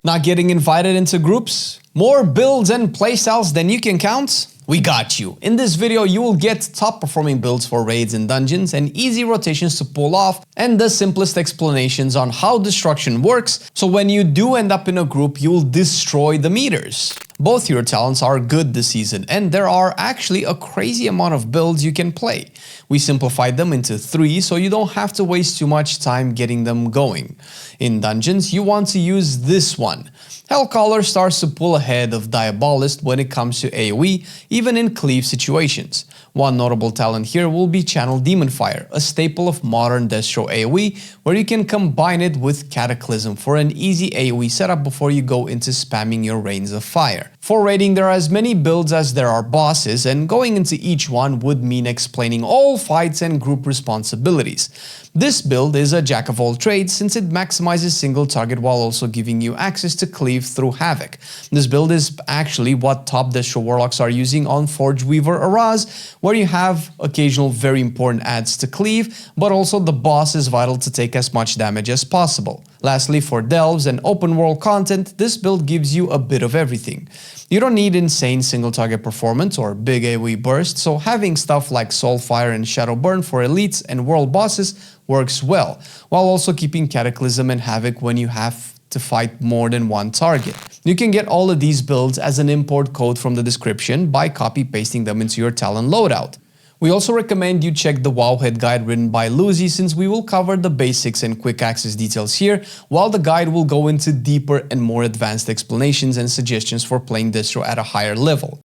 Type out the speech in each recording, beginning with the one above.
Not getting invited into groups? More builds and playstyles than you can count? We got you. In this video, you will get top performing builds for raids and dungeons and easy rotations to pull off and the simplest explanations on how destruction works, so when you do end up in a group, you will destroy the meters. Both your talents are good this season, and there are actually a crazy amount of builds you can play. We simplified them into 3 so you don't have to waste too much time getting them going. In dungeons, you want to use this one. Hellcaller starts to pull ahead of Diabolist when it comes to AOE, even in cleave situations. One notable talent here will be Channel Demon Fire, a staple of modern Destro AOE, where you can combine it with Cataclysm for an easy AOE setup before you go into spamming your Rains of Fire. For raiding, there are as many builds as there are bosses, and going into each one would mean explaining all fights and group responsibilities. This build is a jack of all trades since it maximizes single target while also giving you access to cleave through Havoc. This build is actually what top Destro Warlocks are using on Forge Weaver Araz, where you have occasional very important adds to cleave, but also the boss is vital to take as much damage as possible. Lastly, for delves and open world content, this build gives you a bit of everything. You don't need insane single target performance or big AoE burst, so having stuff like Soulfire and Shadowburn for elites and world bosses works well, while also keeping Cataclysm and Havoc when you have to fight more than one target. You can get all of these builds as an import code from the description by copy-pasting them into your talent loadout. We also recommend you check the Wowhead guide written by Lucy, since we will cover the basics and quick access details here, while the guide will go into deeper and more advanced explanations and suggestions for playing Destro at a higher level.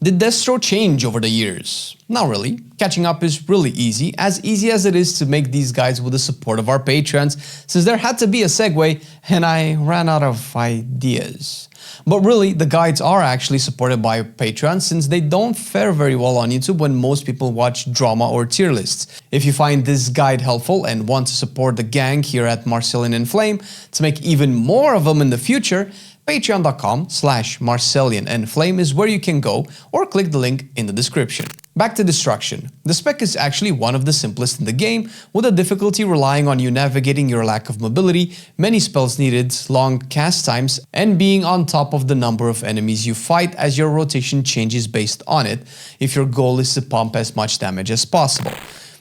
Did Destro change over the years? Not really. Catching up is really easy as it is to make these guides with the support of our patrons, since there had to be a segue and I ran out of ideas. But really, the guides are actually supported by patrons since they don't fare very well on YouTube when most people watch drama or tier lists. If you find this guide helpful and want to support the gang here at Marcelian&Flame to make even more of them in the future, patreon.com/Marcelian&Flame is where you can go, or click the link in the description. Back to Destruction. The spec is actually one of the simplest in the game, with a difficulty relying on you navigating your lack of mobility, many spells needed, long cast times, and being on top of the number of enemies you fight as your rotation changes based on it, if your goal is to pump as much damage as possible.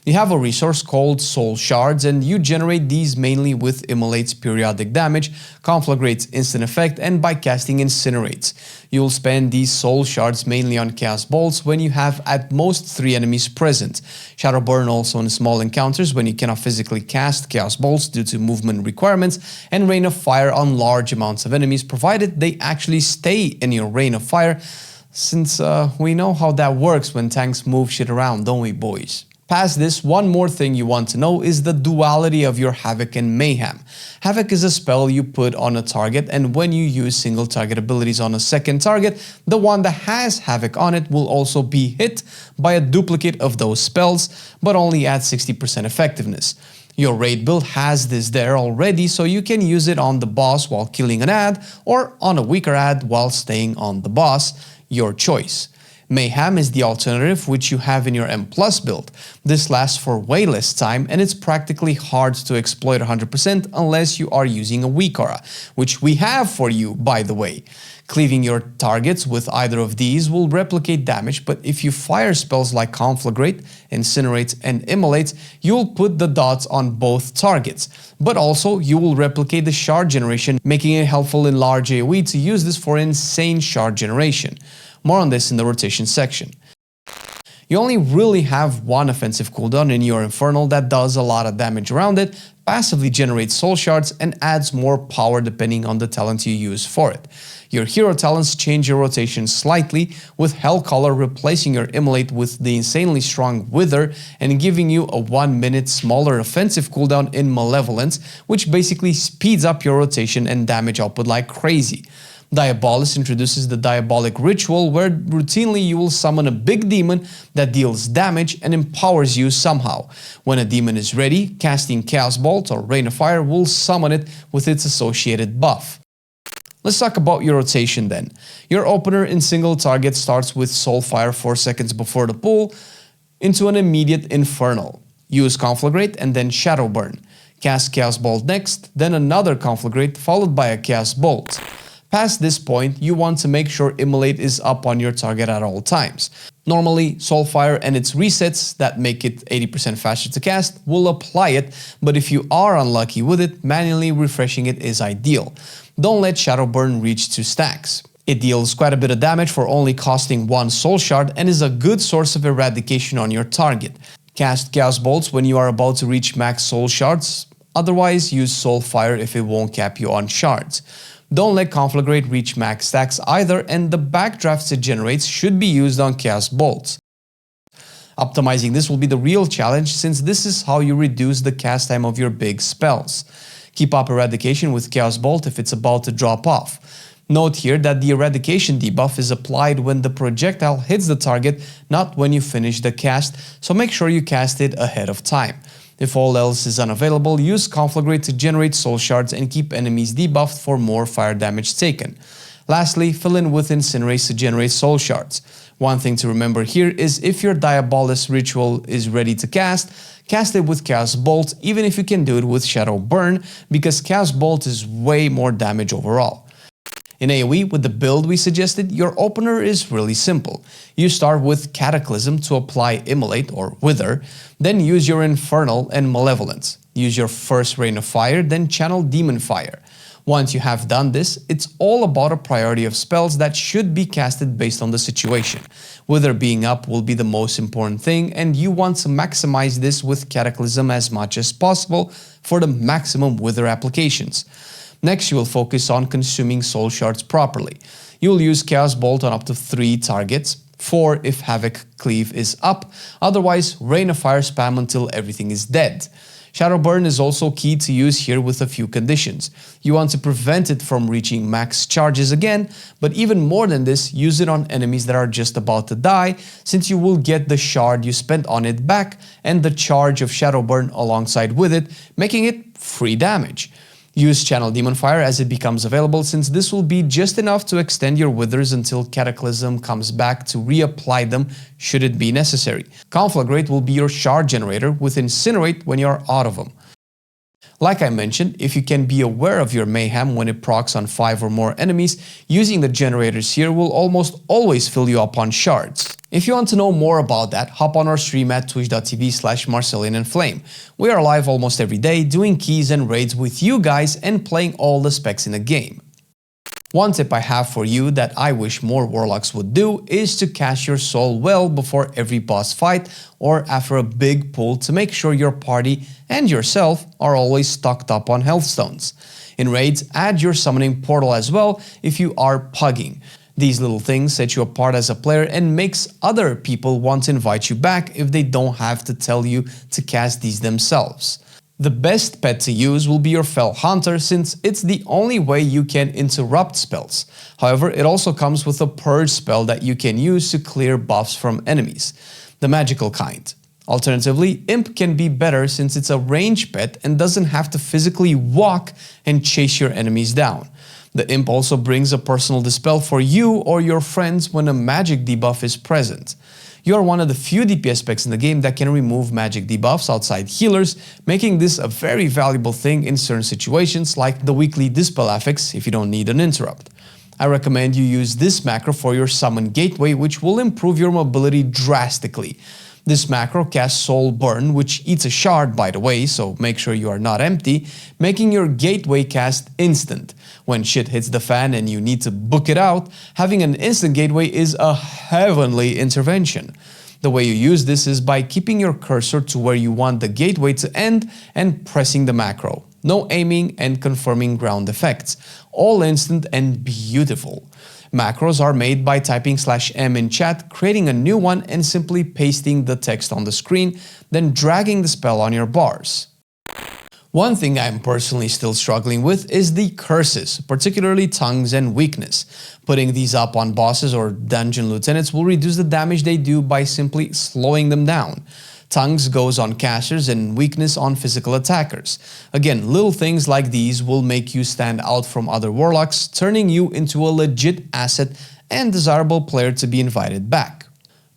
You have a resource called Soul Shards, and you generate these mainly with Immolate's periodic damage, Conflagrate's instant effect, and by casting Incinerates. You will spend these Soul Shards mainly on Chaos Bolts when you have at most 3 enemies present. Shadowburn also in small encounters when you cannot physically cast Chaos Bolts due to movement requirements, and Rain of Fire on large amounts of enemies, provided they actually stay in your Rain of Fire, since we know how that works when tanks move shit around, don't we, boys? Past this, one more thing you want to know is the duality of your Havoc and Mayhem. Havoc is a spell you put on a target, and when you use single target abilities on a second target, the one that has Havoc on it will also be hit by a duplicate of those spells, but only at 60% effectiveness. Your raid build has this there already, so you can use it on the boss while killing an ad, or on a weaker ad while staying on the boss, your choice. Mayhem is the alternative, which you have in your M+ build. This lasts for way less time, and it's practically hard to exploit 100% unless you are using a weak aura, which we have for you, by the way. Cleaving your targets with either of these will replicate damage, but if you fire spells like Conflagrate, Incinerate, and Immolate, you'll put the dots on both targets. But also, you will replicate the shard generation, making it helpful in large AoE to use this for insane shard generation. More on this in the rotation section. You only really have one offensive cooldown in your Infernal that does a lot of damage around it, passively generates soul shards, and adds more power depending on the talent you use for it. Your hero talents change your rotation slightly, with Hellcaller replacing your Immolate with the insanely strong Wither and giving you a 1 minute smaller offensive cooldown in Malevolence, which basically speeds up your rotation and damage output like crazy. Diabolist introduces the Diabolic Ritual, where routinely you will summon a big demon that deals damage and empowers you somehow. When a demon is ready, casting Chaos Bolt or Rain of Fire will summon it with its associated buff. Let's talk about your rotation then. Your opener in single target starts with Soulfire 4 seconds before the pull into an immediate Infernal. Use Conflagrate and then Shadowburn. Cast Chaos Bolt next, then another Conflagrate followed by a Chaos Bolt. Past this point, you want to make sure Immolate is up on your target at all times. Normally, Soulfire and its resets that make it 80% faster to cast will apply it, but if you are unlucky with it, manually refreshing it is ideal. Don't let Shadowburn reach 2 stacks. It deals quite a bit of damage for only costing 1 Soul Shard and is a good source of eradication on your target. Cast Chaos Bolts when you are about to reach max Soul Shards, otherwise use Soulfire if it won't cap you on shards. Don't let Conflagrate reach max stacks either, and the backdrafts it generates should be used on Chaos Bolts. Optimizing this will be the real challenge, since this is how you reduce the cast time of your big spells. Keep up Eradication with Chaos Bolt if it's about to drop off. Note here that the Eradication debuff is applied when the projectile hits the target, not when you finish the cast, so make sure you cast it ahead of time. If all else is unavailable, use Conflagrate to generate Soul Shards and keep enemies debuffed for more fire damage taken. Lastly, fill in with Incinerate to generate Soul Shards. One thing to remember here is if your Diabolus ritual is ready to cast it with Chaos Bolt, even if you can do it with Shadowburn, because Chaos Bolt is way more damage overall. In AOE, with the build we suggested, your opener is really simple. You start with Cataclysm to apply Immolate or Wither, then use your Infernal and Malevolence. Use your first Rain of Fire, then channel Demon Fire. Once you have done this, it's all about a priority of spells that should be casted based on the situation. Wither being up will be the most important thing, and you want to maximize this with Cataclysm as much as possible for the maximum Wither applications. Next, you will focus on consuming Soul Shards properly. You will use Chaos Bolt on up to 3 targets, 4 if Havoc Cleave is up, otherwise Rain of Fire spam until everything is dead. Shadowburn is also key to use here with a few conditions. You want to prevent it from reaching max charges again, but even more than this, use it on enemies that are just about to die, since you will get the shard you spent on it back and the charge of Shadowburn alongside with it, making it free damage. Use Channel Demon Fire as it becomes available, since this will be just enough to extend your withers until Cataclysm comes back to reapply them should it be necessary. Conflagrate will be your shard generator with Incinerate when you are out of them. Like I mentioned, if you can be aware of your mayhem when it procs on 5 or more enemies, using the generators here will almost always fill you up on shards. If you want to know more about that, hop on our stream at twitch.tv/Marcelian&Flame. We are live almost every day doing keys and raids with you guys and playing all the specs in the game. One tip I have for you that I wish more Warlocks would do is to cast your soul well before every boss fight or after a big pull to make sure your party and yourself are always stocked up on health stones. In raids, add your summoning portal as well if you are pugging. These little things set you apart as a player and makes other people want to invite you back if they don't have to tell you to cast these themselves. The best pet to use will be your Fell Hunter, since it's the only way you can interrupt spells. However, it also comes with a purge spell that you can use to clear buffs from enemies, the magical kind. Alternatively, Imp can be better since it's a range pet and doesn't have to physically walk and chase your enemies down. The Imp also brings a personal dispel for you or your friends when a magic debuff is present. You are one of the few DPS specs in the game that can remove magic debuffs outside healers, making this a very valuable thing in certain situations like the weekly Dispel affix if you don't need an interrupt. I recommend you use this macro for your summon Gateway, which will improve your mobility drastically. This macro casts Soulburn, which eats a shard by the way, so make sure you are not empty, making your Gateway cast instant. When shit hits the fan and you need to book it out, having an instant Gateway is a heavenly intervention. The way you use this is by keeping your cursor to where you want the Gateway to end and pressing the macro. No aiming and confirming ground effects. All instant and beautiful. Macros are made by typing /m in chat, creating a new one and simply pasting the text on the screen, then dragging the spell on your bars. One thing I'm personally still struggling with is the curses, particularly Tongues and Weakness. Putting these up on bosses or dungeon lieutenants will reduce the damage they do by simply slowing them down. Tongues goes on casters and Weakness on physical attackers. Again, little things like these will make you stand out from other Warlocks, turning you into a legit asset and desirable player to be invited back.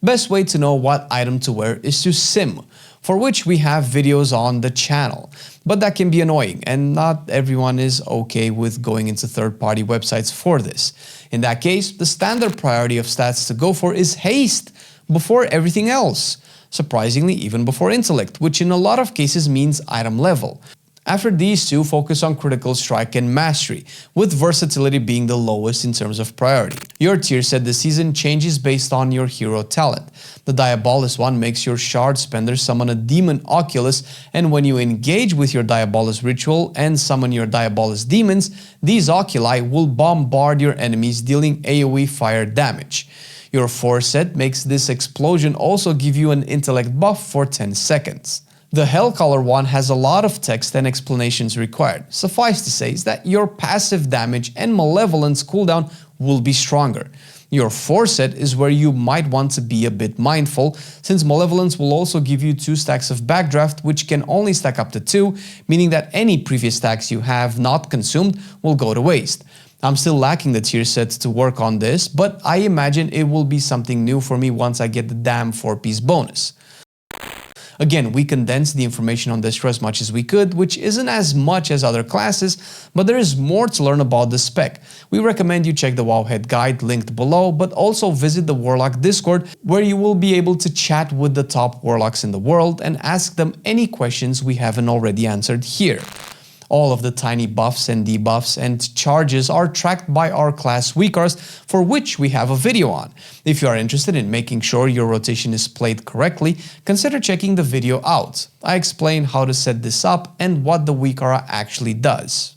Best way to know what item to wear is to sim. for which we have videos on the channel. But that can be annoying, and not everyone is okay with going into third-party websites for this. In that case, the standard priority of stats to go for is haste before everything else. Surprisingly, even before intellect, which in a lot of cases means item level. After these two, focus on critical strike and mastery, with versatility being the lowest in terms of priority. Your tier set this season changes based on your hero talent. The Diabolus one makes your Shard Spender summon a Demon Oculus, and when you engage with your Diabolus ritual and summon your Diabolus demons, these Oculi will bombard your enemies, dealing AOE fire damage. Your 4 set makes this explosion also give you an intellect buff for 10 seconds. The Hellcaller one has a lot of text and explanations required. Suffice to say is that your passive damage and malevolence cooldown will be stronger. Your 4 set is where you might want to be a bit mindful, since malevolence will also give you 2 stacks of backdraft, which can only stack up to 2, meaning that any previous stacks you have not consumed will go to waste. I'm still lacking the tier sets to work on this, but I imagine it will be something new for me once I get the damn 4-piece bonus. Again, we condensed the information on Destro as much as we could, which isn't as much as other classes, but there is more to learn about the spec. We recommend you check the Wowhead guide linked below, but also visit the Warlock Discord, where you will be able to chat with the top Warlocks in the world and ask them any questions we haven't already answered here. All of the tiny buffs and debuffs and charges are tracked by our class Weakars, for which we have a video on. If you are interested in making sure your rotation is played correctly, consider checking the video out. I explain how to set this up and what the Weakara actually does.